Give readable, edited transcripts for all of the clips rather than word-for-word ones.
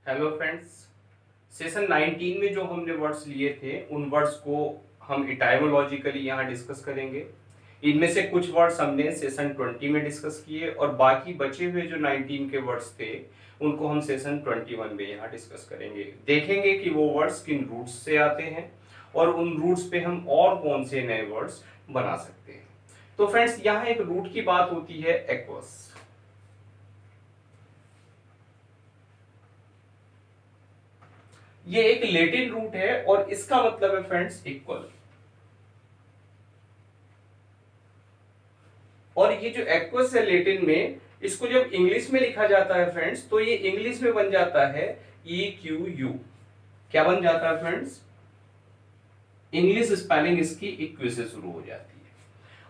Hello friends. Session 19 में जो हमने वर्ड्स लिए थे उन वर्ड्स को हम इटाइमोलॉजिकली यहाँ डिस्कस करेंगे। इनमें से कुछ वर्ड्स हमने सेशन 20 में डिस्कस किए और बाकी बचे हुए जो 19 के वर्ड्स थे उनको हम सेशन 21 में यहाँ डिस्कस करेंगे। देखेंगे कि वो वर्ड्स किन रूट्स से आते हैं और उन रूट्स पे हम और कौन से नए वर्ड्स बना सकते हैं। तो फ्रेंड्स, यहाँ एक रूट की बात होती है एक्वस। ये एक लैटिन रूट है और इसका मतलब है फ्रेंड्स इक्वल। और ये जो एक्वस है लैटिन में, इसको जब इंग्लिश में लिखा जाता है फ्रेंड्स तो ये इंग्लिश में बन जाता है EQU। क्या बन जाता है फ्रेंड्स? इंग्लिश स्पेलिंग इसकी इक्वी से शुरू हो जाती है।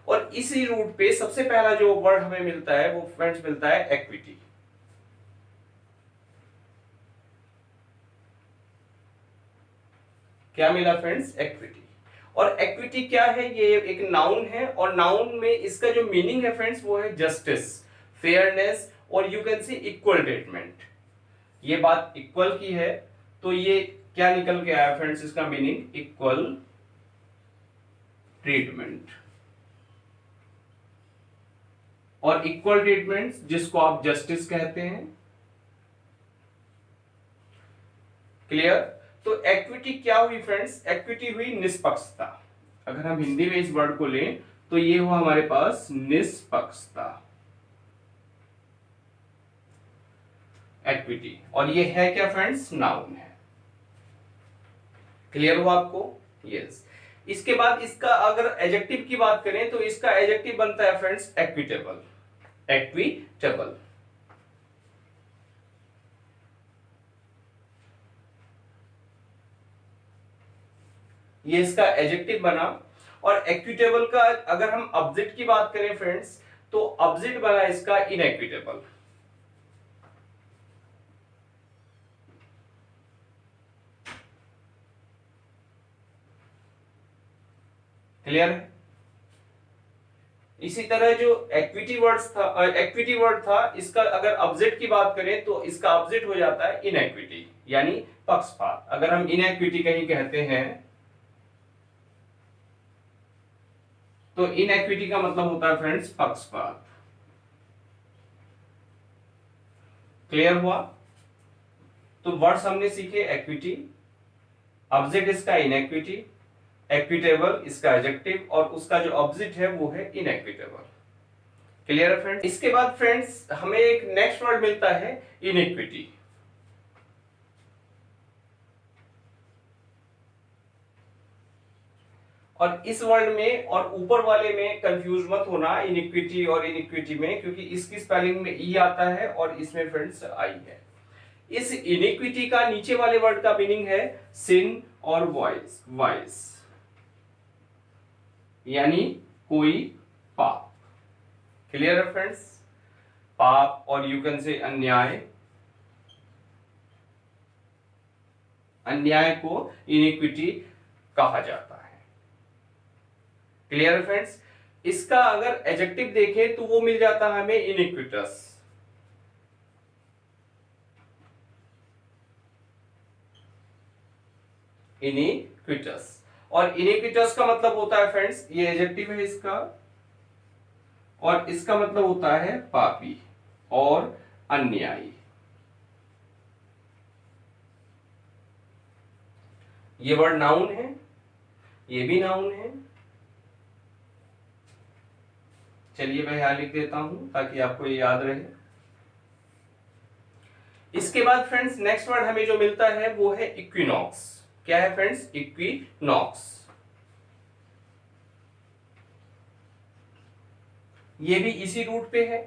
और इसी रूट पे सबसे पहला जो वर्ड हमें मिलता है वो फ्रेंड्स मिलता है एक्विटी। क्या मिला फ्रेंड्स? एक्विटी। और एक्विटी क्या है? ये एक नाउन है और नाउन में इसका जो मीनिंग है फ्रेंड्स वो है जस्टिस, फेयरनेस और you can see equal treatment. ये बात इक्वल की है तो ये क्या निकल के आया फ्रेंड्स? इसका मीनिंग इक्वल ट्रीटमेंट। और इक्वल ट्रीटमेंट जिसको आप जस्टिस कहते हैं। क्लियर? तो एक्विटी क्या हुई फ्रेंड्स? एक्विटी हुई निष्पक्षता। अगर हम हिंदी में इस वर्ड को लें तो ये हुआ हमारे पास निष्पक्षता, एक्विटी। और ये है क्या फ्रेंड्स? नाउन है। क्लियर हुआ आपको? यस। इसके बाद इसका अगर एडजेक्टिव की बात करें तो इसका एडजेक्टिव बनता है फ्रेंड्स एक्विटेबल। एक्विटेबल। ये इसका एडजेक्टिव बना। और एक्विटेबल का अगर हम ऑब्जेक्ट की बात करें फ्रेंड्स तो ऑब्जेक्ट बना इसका इनएक्विटेबल। क्लियर है? इसी तरह जो एक्विटी वर्ड था इसका अगर ऑब्जेक्ट की बात करें तो इसका ऑब्जेक्ट हो जाता है इनएक्विटी यानी पक्षपात। अगर हम इनएक्विटी कहीं कहते हैं तो इनएक्विटी का मतलब होता है फ्रेंड्स पक्षपात। क्लियर हुआ? तो वर्ड्स हमने सीखे एक्विटी, ऑब्जेक्ट इसका इनएक्विटी, एक्विटेबल इसका एडजेक्टिव और उसका जो ऑब्जेक्ट है वो है इनएक्विटेबल। क्लियर है फ्रेंड्स? इसके बाद फ्रेंड्स हमें एक नेक्स्ट वर्ड मिलता है इनइक्विटी। और इस वर्ड में और ऊपर वाले में कंफ्यूज मत होना इनइक्विटी और इनइक्विटी में, क्योंकि इसकी स्पेलिंग में ई आता है और इसमें फ्रेंड्स आई है। इस इनइक्विटी का नीचे वाले वर्ड का मीनिंग है सिन और वाइस यानी कोई पाप। क्लियर है फ्रेंड्स? पाप और यू कैन से अन्याय। अन्याय को इनइक्विटी कहा जाता है। क्लियर है फ्रेंड्स? इसका अगर एडजेक्टिव देखें तो वो मिल जाता है हमें इनइक्विटस। इनइक्विटस। और इनइक्विटस का मतलब होता है फ्रेंड्स, ये एडजेक्टिव है इसका और इसका मतलब होता है पापी और अन्यायी। ये वर्ड नाउन है, ये भी नाउन है। चलिए मैं यहां लिख देता हूं ताकि आपको ये याद रहे। इसके बाद फ्रेंड्स नेक्स्ट वर्ड हमें जो मिलता है वो है इक्विनॉक्स। क्या है फ्रेंड्स? इक्विनॉक्स। ये भी इसी रूट पे है।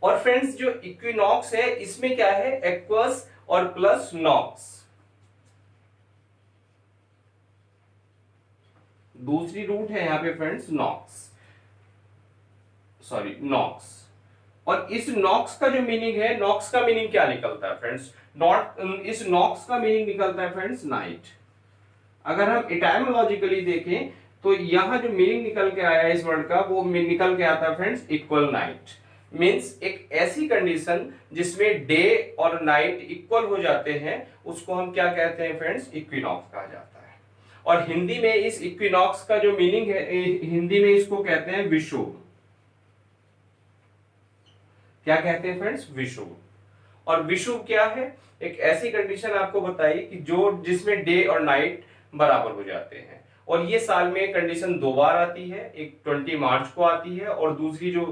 और फ्रेंड्स जो इक्विनॉक्स है इसमें क्या है? एक्वस और प्लस नॉक्स। दूसरी रूट है यहां पे फ्रेंड्स नॉक्स, सॉरी नॉक्स। और इस नॉक्स का जो मीनिंग है, नॉक्स का मीनिंग क्या निकलता है फ्रेंड्स? इस नॉक्स का मीनिंग निकलता है फ्रेंड्स नाइट। अगर हम इटाइमोलॉजिकली देखें तो यहां जो मीनिंग निकल के आया इस वर्ड का वो निकल के आता है फ्रेंड्स इक्वल नाइट। मीन्स एक ऐसी कंडीशन जिसमें डे और नाइट इक्वल हो जाते हैं, उसको हम क्या कहते हैं फ्रेंड्स, इक्विनॉक्स कहा जाता है। और हिंदी में इस इक्विनॉक्स का जो मीनिंग है, हिंदी में इसको कहते हैं विषुव। क्या कहते हैं फ्रेंड्स, विषुव। और विषुव क्या है, एक ऐसी कंडीशन आपको बताई कि जो जिसमें डे और नाइट बराबर हो जाते हैं। और ये साल में कंडीशन दो बार आती है, एक 20 मार्च को आती है और दूसरी जो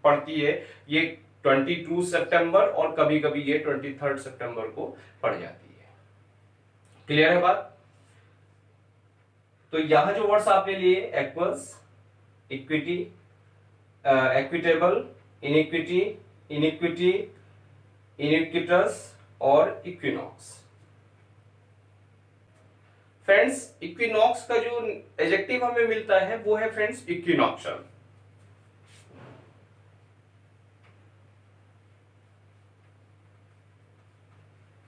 पड़ती है ये 22 सितंबर और कभी कभी ये 23 सितंबर को पड़ जाती है। क्लियर है बात। तो यहां जो वर्ड्स आपने लिए, equus, equity, equitable, inequity, inequity, iniquitous और इक्विनॉक्स। फ्रेंड्स इक्विनॉक्स का जो एडजेक्टिव हमें मिलता है वो है फ्रेंड्स इक्विनॉक्शियल।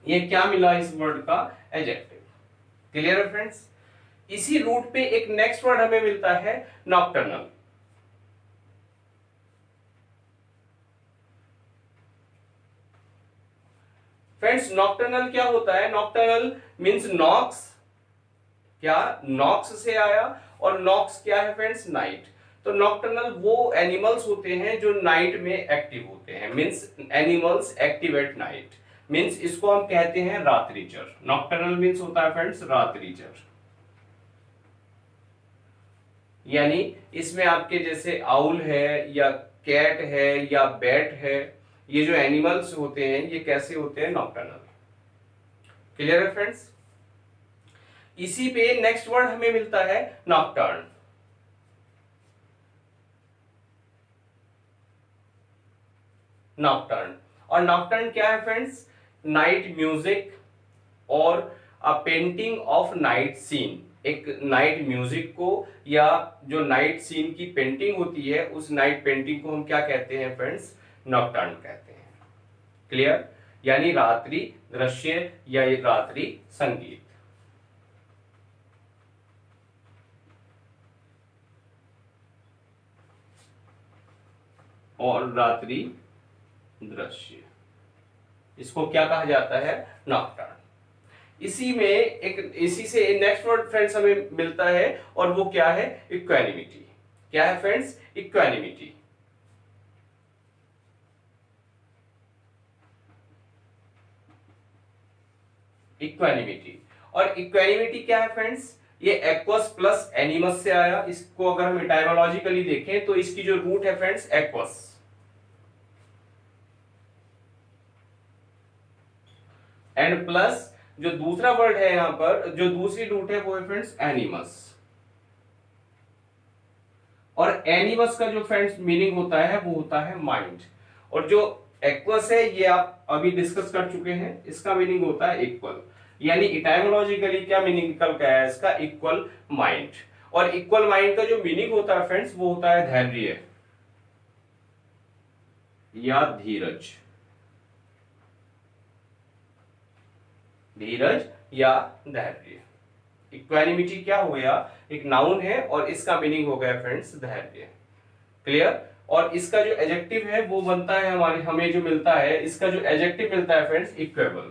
ये क्या मिला इस वर्ड का, एडजेक्टिव। क्लियर है फ्रेंड्स। इसी रूट पे एक नेक्स्ट वर्ड हमें मिलता है नॉक्टर्नल। फ्रेंड्स नॉक्टर्नल क्या होता है, नॉक्टर्नल मींस नॉक्स, क्या नॉक्स से आया, और नॉक्स क्या है फ्रेंड्स, नाइट। तो नॉक्टर्नल वो एनिमल्स होते हैं जो नाइट में एक्टिव होते हैं, means animals active at night, means इसको हम कहते हैं रात्रिचर। नॉक्टर्नल मींस होता है फ्रेंड्स रात्रिचर। यानी इसमें आपके जैसे आउल है या कैट है या बैट है, ये जो एनिमल्स होते हैं ये कैसे होते हैं, नॉक्टर्नल। क्लियर है फ्रेंड्स। इसी पे नेक्स्ट वर्ड हमें मिलता है नॉक्टर्न। नॉक्टर्न, और नॉक्टर्न क्या है फ्रेंड्स, नाइट म्यूजिक और a painting of night scene. एक नाइट म्यूजिक को या जो नाइट सीन की पेंटिंग होती है उस नाइट पेंटिंग को हम क्या कहते हैं फ्रेंड्स, नॉक्टर्न कहते हैं। क्लियर। यानी रात्रि दृश्य या रात्रि संगीत। और रात्रि दृश्य, इसको क्या कहा जाता है, नॉक्टर्न। इसी में इसी से नेक्स्ट वर्ड फ्रेंड्स हमें मिलता है और वो क्या है, इक्वानिमिटी। क्या है फ्रेंड्स, इक्वानिमिटी। इक्वानिमिटी, और इक्वानिमिटी क्या है फ्रेंड्स, ये एक्वस प्लस एनिमस से आया। इसको अगर हम इटाइमोलॉजिकली देखें तो इसकी जो रूट है फ्रेंड्स एक्वस, एंड प्लस जो दूसरा वर्ड है यहां पर, जो दूसरी रूट है वो है फ्रेंड्स एनिमस। और एनिमस का जो फ्रेंड्स मीनिंग होता है वो होता है माइंड। और जो एक्वस है ये आप अभी डिस्कस कर चुके हैं, इसका मीनिंग होता है इक्वल। यानी इटाइमोलॉजिकली क्या मीनिंग निकल के आया इसका, इक्वल माइंड। और इक्वल माइंड का जो मीनिंग होता है फ्रेंड्स वो होता है धैर्य या धीरज। धीरज या धैर्य। इक्वानिमिटी क्या हो गया, एक नाउन है और इसका मीनिंग हो गया फ्रेंड्स धैर्य। क्लियर। और इसका जो एडजेक्टिव है वो बनता है हमारे, हमें जो मिलता है इसका जो एडजेक्टिव मिलता है फ्रेंड्स, इक्वेबल।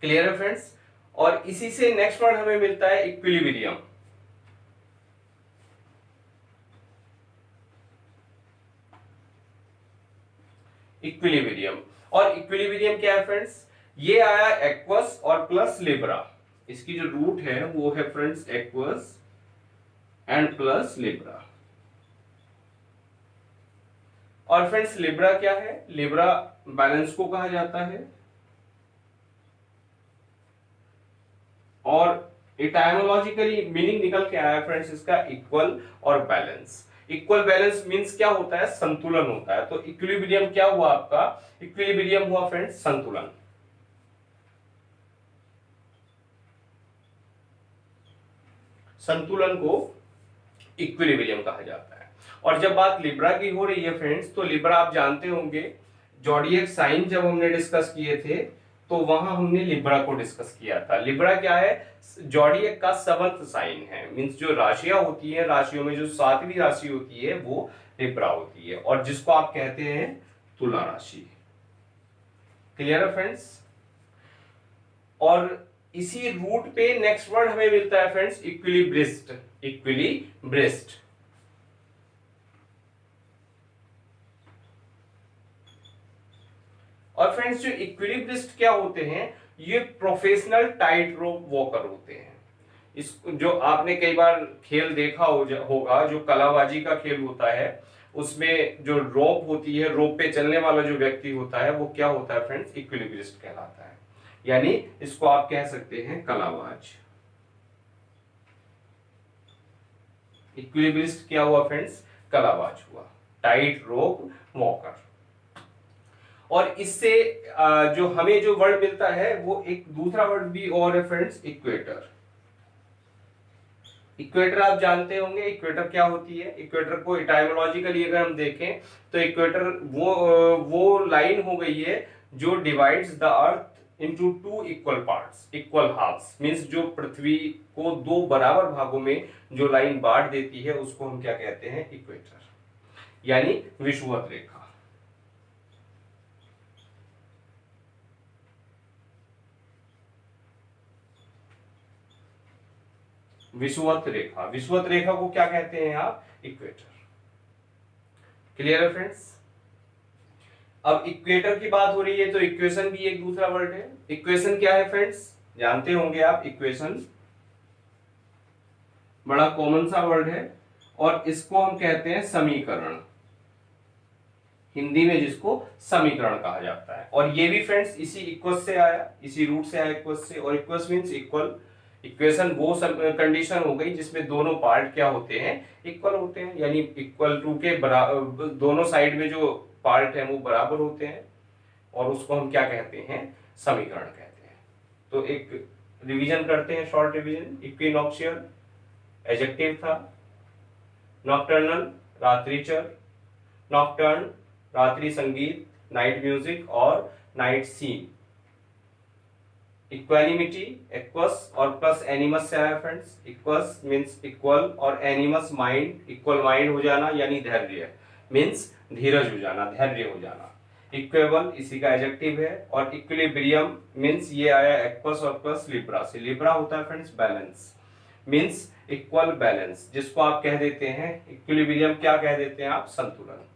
क्लियर है फ्रेंड्स। और इसी से नेक्स्ट वर्ड हमें मिलता है इक्विलिब्रियम। इक्विलिब्रियम, और इक्विलिब्रियम क्या है फ्रेंड्स, ये आया एक्वस और प्लस लिब्रा। इसकी जो रूट है वो है friends aqueous and plus Libra. और फ्रेंड्स लिब्रा क्या है, लिब्रा बैलेंस को कहा जाता है। और इटाइमोलॉजिकली मीनिंग निकल के आया फ्रेंड्स इसका इक्वल और बैलेंस। इक्वल बैलेंस मींस क्या होता है, संतुलन होता है। तो इक्विलिब्रियम क्या हुआ आपका, इक्विलिब्रियम हुआ फ्रेंड्स संतुलन। संतुलन को इक्विलिब्रियम कहा जाता है। और जब बात लिब्रा की हो रही है फ्रेंड्स, तो लिब्रा आप जानते होंगे, जॉडिएक साइन जब हमने डिस्कस किए थे तो वहां हमने लिब्रा को डिस्कस किया था। लिब्रा क्या है? जॉडियक का 7th साइन है, मींस जो राशियां होती है, राशियों में जो 7वीं राशि होती है वो लिब्रा होती है, और जिसको आप कहते हैं तुला राशि। क्लियर है फ्रेंड्स? और इसी रूट पे नेक्स्ट वर्ड हमें मिलता है फ्रेंड्स इक्विलिब्रिस्ट। इक्विलिब्रिस्ट और फ्रेंड्स जो इक्विलिब्रिस्ट क्या होते हैं, ये प्रोफेशनल टाइट रोप वॉकर होते हैं। इस जो आपने कई बार खेल देखा होगा, जो कलाबाजी का खेल होता है, उसमें जो रोप होती है, रोप पे चलने वाला जो व्यक्ति होता है वो क्या होता है फ्रेंड्स? इक्विलिब्रिस्ट कहलाता है। यानी इसको आप कह सकते हैं कलाबाज। इक्विलिब्रिस्ट क्या हुआ फ्रेंड्स? कलाबाज हुआ, टाइट रोप वॉकर। और इससे जो हमें जो वर्ड मिलता है वो एक दूसरा वर्ड भी और है फ्रेंड्स, इक्वेटर। इक्वेटर आप जानते होंगे, इक्वेटर क्या होती है? इक्वेटर को इटाइमोलॉजिकली अगर हम देखें तो इक्वेटर वो लाइन हो गई है जो divides the earth into 2 equal parts, equal halves. Means जो पृथ्वी को 2 बराबर भागों में जो लाइन बांट देती है उसको हम क्या कहते हैं? इक्वेटर, यानी विषुवत रेखा। विषुवत रेखा, विषुवत रेखा को क्या कहते हैं आप? इक्वेटर। क्लियर है फ्रेंड्स? अब इक्वेटर की बात हो रही है तो इक्वेशन भी एक दूसरा वर्ड है। इक्वेशन क्या है फ्रेंड्स? जानते होंगे आप, इक्वेशन बड़ा कॉमन सा वर्ड है और इसको हम कहते हैं समीकरण, हिंदी में जिसको समीकरण कहा जाता है। और ये भी फ्रेंड्स इसी इक्वस से आया, इसी रूट से आया, इक्वस से। और इक्वस मींस इक्वल। इक्वेशन वो कंडीशन हो गई जिसमें दोनों पार्ट क्या होते हैं? इक्वल होते हैं, यानी इक्वल टू के बराबर, दोनों साइड में जो पार्ट है वो बराबर होते हैं, और उसको हम क्या कहते हैं? समीकरण कहते हैं। तो एक रिवीजन करते हैं, शॉर्ट रिवीजन। इक्विनॉक्शियल एडजेक्टिव था, नॉक्टर्नल रात्रिचर, नॉक्टर्न रात्रि संगीत, नाइट म्यूजिक और नाइट सीन। इक्वानिमिटी, एक्वस और प्लस एनिमस से आया फ्रेंड्स। इक्वस मींस इक्वल और एनिमस माइंड, इक्वल माइंड हो जाना यानी धैर्य, मींस धीरज हो जाना, धैर्य हो जाना। इक्वेबल इसी का एडजेक्टिव है। और इक्विलिब्रियम मींस ये आया एक्वस और प्लस लिब्रा से। लिब्रा होता है friends balance, means equal balance, जिसको आप कह देते हैं इक्विलिब्रियम, क्या कह देते हैं आप? संतुलन।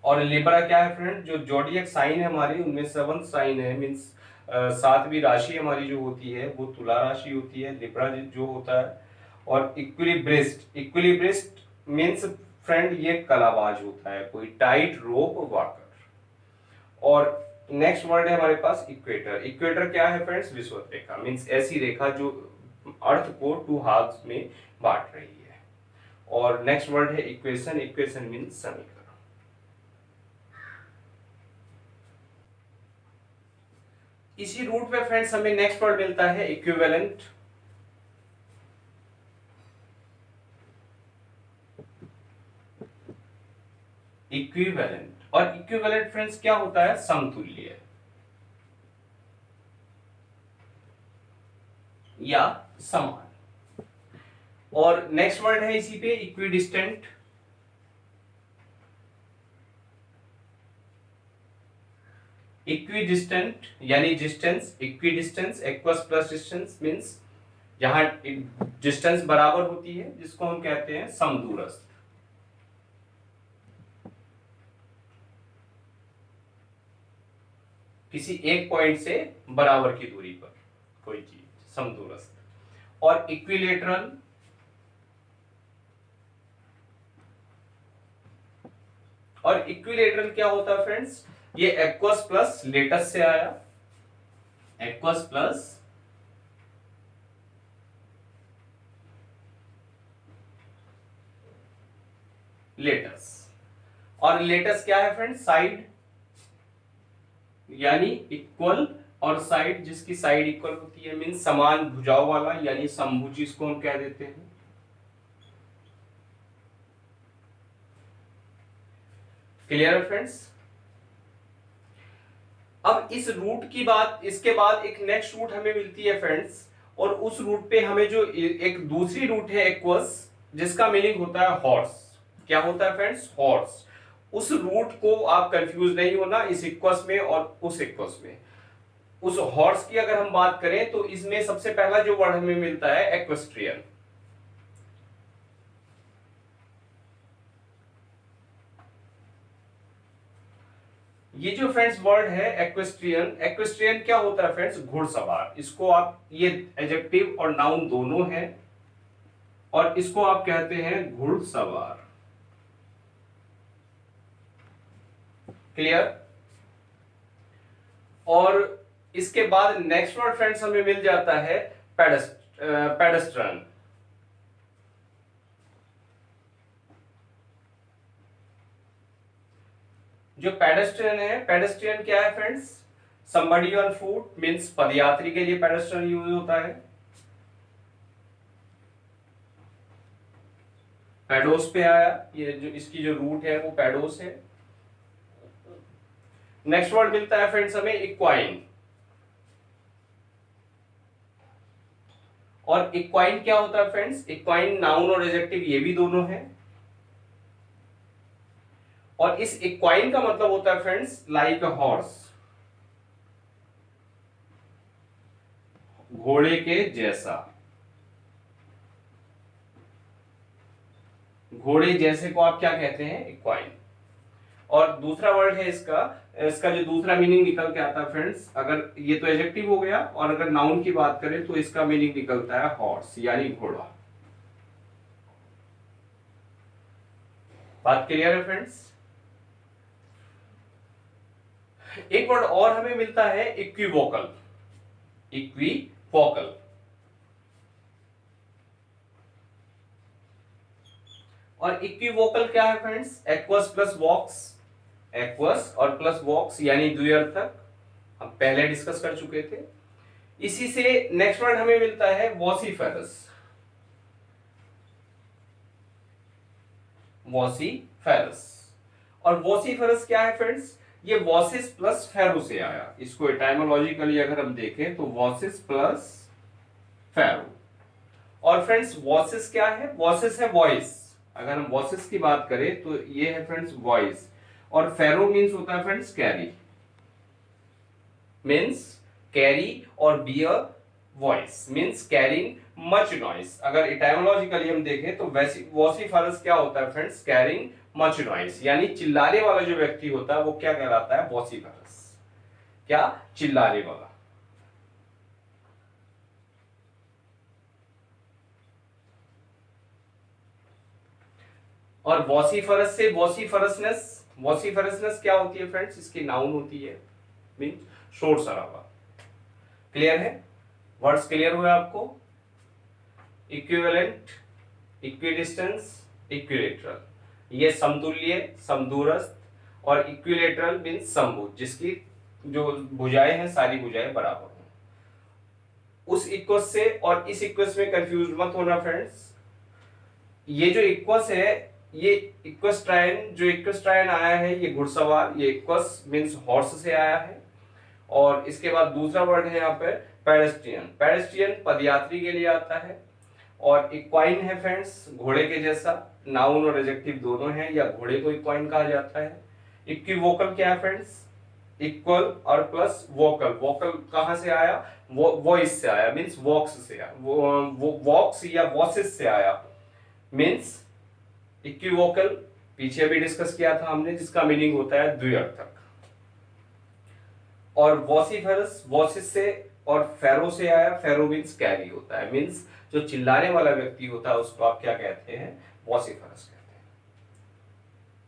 और लिब्रा क्या है फ्रेंड? जो जोडियक साइन है हमारी, उनमें 7th साइन है, मींस 7वीं राशि हमारी जो होती है वो तुला राशि होती है, लिब्रा जो होता है। और इक्विलिब्रिस्ट, इक्विलिब्रिस्ट मींस फ्रेंड ये कलाबाज होता है, कोई टाइट रोप वॉकर। और नेक्स्ट वर्ड है हमारे पास इक्वेटर। इक्वेटर क्या है फ्रेंड्स? विषुवत रेखा, मींस ऐसी रेखा जो अर्थ को 2 हाफ्स में बांट रही है। और नेक्स्ट वर्ड है इक्वेशन। इक्वेशन मींस समीकरण। इसी रूट पे फ्रेंड्स हमें नेक्स्ट वर्ड मिलता है इक्विवेलेंट। इक्विवेलेंट और इक्विवेलेंट फ्रेंड्स क्या होता है? समतुल्य या समान। और नेक्स्ट वर्ड है इसी पे इक्विडिस्टेंट। इक्विडिस्टेंट यानी distance, equidistance, aqueous plus distance means जहां डिस्टेंस बराबर होती है, जिसको हम कहते हैं समदूरस्थ। किसी एक पॉइंट से बराबर की दूरी पर कोई चीज, समदूरस्थ। और इक्विलेटरल, और इक्विलेटरल क्या होता है फ्रेंड्स? ये एक्वस प्लस लेटस से आया, एक्वस प्लस लेटस। और लेटस क्या है फ्रेंड्स? साइड, यानी इक्वल, और साइड जिसकी साइड इक्वल होती है मींस समान भुजाओं वाला, यानी समभुज इसको हम कह देते हैं। क्लियर है फ्रेंड्स? अब इस रूट की बात, इसके बाद एक नेक्स्ट रूट हमें मिलती है फ्रेंड्स, और उस रूट पे हमें जो एक दूसरी रूट है एक्वस, जिसका मीनिंग होता है हॉर्स। क्या होता है फ्रेंड्स? हॉर्स। उस रूट को आप कंफ्यूज नहीं होना इस इक्वस में और उस इक्वस में। उस हॉर्स की अगर हम बात करें तो इसमें सबसे पहला जो वर्ड हमें मिलता है एक्वेस्ट्रियन। ये जो फ्रेंड्स वर्ड है एक्वेस्ट्रियन, एक्वेस्ट्रियन क्या होता है फ्रेंड्स? घुड़सवार। इसको आप, ये एडजेक्टिव और नाउन दोनों है, और इसको आप कहते हैं घुड़सवार। क्लियर? और इसके बाद नेक्स्ट वर्ड फ्रेंड्स हमें मिल जाता है पेडेस्ट्रन। जो पेडेस्ट्रियन है, पेडेस्ट्रियन क्या है friends? somebody on foot, means पदयात्री के लिए पेडेस्ट्रियन यूज होता है। पेडोस पे आया, ये जो इसकी जो रूट है वो पेडोस है। नेक्स्ट वर्ड मिलता है फ्रेंड्स हमें इक्वाइन। और इक्वाइन क्या होता है फ्रेंड्स? इक्वाइन नाउन और एडजेक्टिव ये भी दोनों है। और इस इक्वाइन का मतलब होता है फ्रेंड्स लाइक अ हॉर्स, घोड़े के जैसा। घोड़े जैसे को आप क्या कहते हैं? इक्वाइन। और दूसरा वर्ड है इसका, इसका जो दूसरा मीनिंग निकल के आता है फ्रेंड्स, अगर ये तो एडजेक्टिव हो गया, और अगर नाउन की बात करें तो इसका मीनिंग निकलता है हॉर्स, यानी घोड़ा। बात क्लियर है फ्रेंड्स? एक वर्ड और हमें मिलता है इक्विवोकल। इक्विवोकल। और इक्विवोकल क्या है फ्रेंड्स? एक्वस प्लस वॉक्स। एक्वस और प्लस वॉक्स यानी द्विअर्थक, हम पहले डिस्कस कर चुके थे। इसी से नेक्स्ट वर्ड हमें मिलता है वॉसिफेरस। वॉसिफेरस। और वॉसिफेरस क्या है फ्रेंड्स? ये वॉसिस प्लस फेरो से आया। इसको एटाइमोलॉजिकली अगर हम देखें तो वॉसिस प्लस फेरो। और फ्रेंड्स वॉसिस क्या है? वॉसिस है वॉइस। अगर हम वॉसिस की बात करें तो ये है फ्रेंड्स वॉइस। और फेरो मींस होता है फ्रेंड्स कैरी, मींस कैरी, और be a voice means carrying much noise. अगर इटाइमोलॉजिकली हम देखें तो वॉसिफेरस क्या होता है फ्रेंड्स? कैरिंग मच नॉइस, यानी चिल्लाने वाला जो व्यक्ति होता है वो क्या कहलाता है? वॉसिफेरस। क्या? चिल्लाने वाला। और वॉसिफेरस से वॉसिफेरसनेस। वॉसिफेरसनेस क्या होती है फ्रेंड्स? इसकी नाउन होती है, मींस शोर शराबा। क्लियर है? वर्ड्स क्लियर हुए आपको? इक्विवेलेंट, इक्विडिस्टेंस, इक्विलेटरल, ये समतुल्य, समदूरस्थ, और इक्विलेटरल मींस समभुज, जिसकी जो भुजाएं हैं सारी भुजाएं बराबर हो। उस इक्वस से और इस इक्वस में कंफ्यूज मत होना फ्रेंड्स। ये जो इक्वस है, ये इक्वेस्ट्राइन, जो इक्वेस्ट्राइन आया है ये घुड़सवार, ये इक्वस मींस हॉर्स से आया है। और इसके बाद दूसरा वर्ड है यहाँ पे पेडेस्ट्रियन। पेडेस्ट्रियन पदयात्री के लिए आता है। और इक्वाइन है फ्रेंड्स घोड़े के जैसा, नाउन और एडजेक्टिव दोनों हैं, या घोड़े को इक्वाइन कहा जाता है। इक्विवोकल क्या है फ्रेंड्स? इक्वल और प्लस वोकल। वोकल कहां से आया? वॉइस से आया, मींस वॉक्स से आया, वॉक्स या वॉसिस से आया, मींस इक्विवोकल। पीछे भी डिस्कस किया था हमने, जिसका मीनिंग होता है द्विअर्थक। और वॉसिफेरस वॉसिस से और फेरो से आया, फेरो मींस कैरी होता है, मींस जो चिल्लाने वाला व्यक्ति होता है उसको आप क्या कहते हैं? वॉसिफेरस कहते हैं।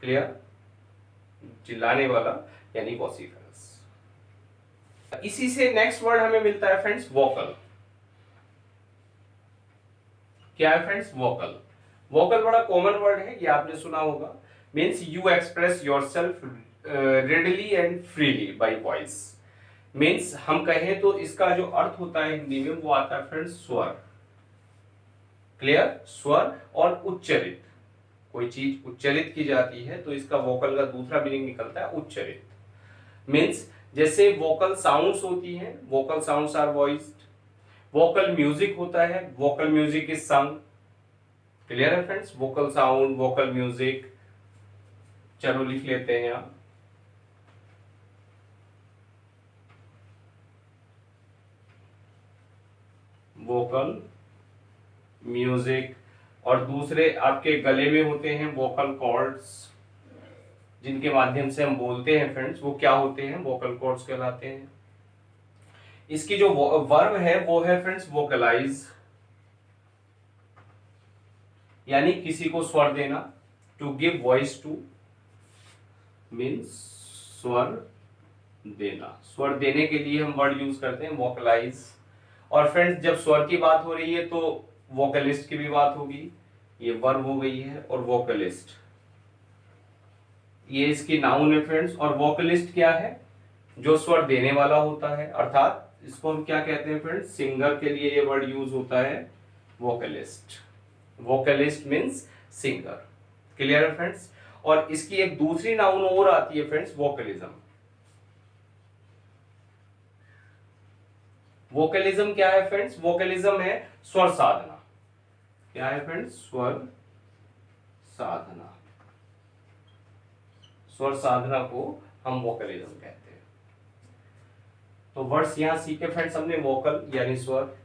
क्लियर? चिल्लाने वाला यानी वॉसिफेरस। इसी से नेक्स्ट वर्ड हमें मिलता है फ्रेंड्स वोकल। क्या है फ्रेंड्स? वोकल। वोकल बड़ा कॉमन वर्ड है, ये आपने सुना होगा, means you express yourself readily and freely by voice. Means हम कहें तो इसका जो अर्थ होता है हिंदी में वो आता है फ्रेंड्स स्वर। क्लियर? स्वर और उच्चरित, कोई चीज उच्चरित की जाती है तो इसका वोकल का दूसरा मीनिंग निकलता है उच्चरित। मींस जैसे वोकल साउंड्स होती हैं, vocal sounds are voiced. Vocal music होता है, vocal music is sung. Clear है friends? Vocal sound, vocal music, चलो लिख लेते हैं आप। Vocal music. और दूसरे आपके गले में होते हैं वोकल कॉर्ड्स, जिनके माध्यम से हम बोलते हैं फ्रेंड्स, वो क्या होते हैं? वोकल कॉर्ड्स कहलाते हैं। इसकी जो वर्ब है वो है फ्रेंड्स वोकलाइज, यानी किसी को स्वर देना। To give voice to means स्वर देना। स्वर देने के लिए हम वर्ड यूज करते हैं वोकलाइज। और फ्रेंड्स जब स्वर की बात हो रही है तो वोकलिस्ट की भी बात होगी। ये वर्ब हो गई है। और वोकलिस्ट ये इसकी नाउन है फ्रेंड्स। और वोकलिस्ट क्या है? जो स्वर देने वाला होता है, अर्थात इसको हम क्या कहते हैं फ्रेंड्स? सिंगर के लिए ये वर्ड यूज होता है vocalist. Vocalist means singer. Clear है फ्रेंड्स? और इसकी एक दूसरी नाउन और आती है फ्रेंड्स, वोकलिज्म। वोकलिज्म क्या है फ्रेंड्स? वोकलिज्म है स्वर साधना। क्या है फ्रेंड्स? स्वर साधना। स्वर साधना को हम वोकलिज्म कहते हैं। तो वर्ड्स यहां सीखे फ्रेंड्स हमने। वोकल यानी स्वर,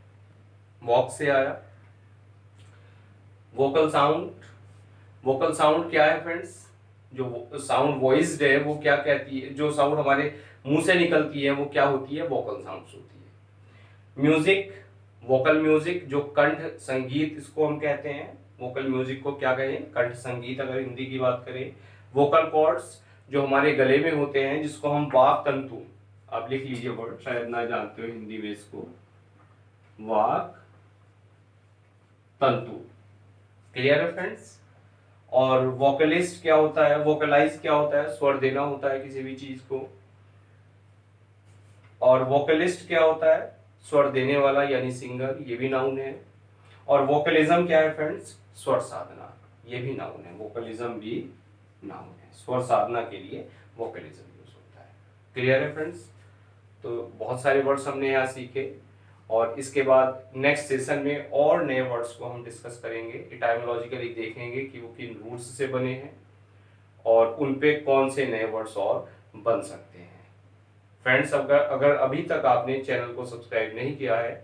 वॉक से आया। वोकल साउंड, वोकल साउंड क्या है फ्रेंड्स? जो साउंड वॉइस्ड है वो क्या कहती है? जो साउंड हमारे मुंह से निकलती है वो क्या होती है? वोकल साउंड्स होती है। म्यूजिक, वोकल म्यूजिक, जो कंठ संगीत इसको हम कहते हैं। वोकल म्यूजिक को क्या कहें? कंठ संगीत, अगर हिंदी की बात करें। वोकल कॉर्ड्स, जो हमारे गले में होते हैं, जिसको हम वाक तंतु, आप लिख लीजिए वर्ड, शायद ना जानते हो हिंदी में इसको, वाक तंतु। क्लियर है फ्रेंड्स? और वोकलिस्ट क्या होता है? वोकलाइज क्या होता है? स्वर देना होता है किसी भी चीज को। और वोकलिस्ट क्या होता है? स्वर देने वाला यानी सिंगर, ये भी नाउन है। और वोकलिज्म क्या है फ्रेंड्स? स्वर साधना, ये भी नाउन है। वोकलिज्म भी नाउन है। स्वर साधना के लिए वोकलिज्म यूज होता है। क्लियर है फ्रेंड्स? तो बहुत सारे वर्ड्स हमने यहाँ सीखे। और इसके बाद नेक्स्ट सेशन में और नए वर्ड्स को हम डिस्कस करेंगे। इटाइमोलॉजिकली देखेंगे कि वो किन रूट्स से बने हैं और उन पे कौन से नए वर्ड्स और बन सकते हैं। फ्रेंड्स अगर अभी तक आपने चैनल को सब्सक्राइब नहीं किया है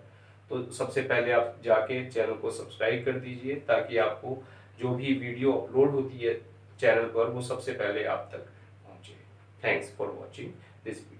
तो सबसे पहले आप जाके चैनल को सब्सक्राइब कर दीजिए, ताकि आपको जो भी वीडियो अपलोड होती है चैनल पर वो सबसे पहले आप तक पहुंचे। Thanks for watching this video.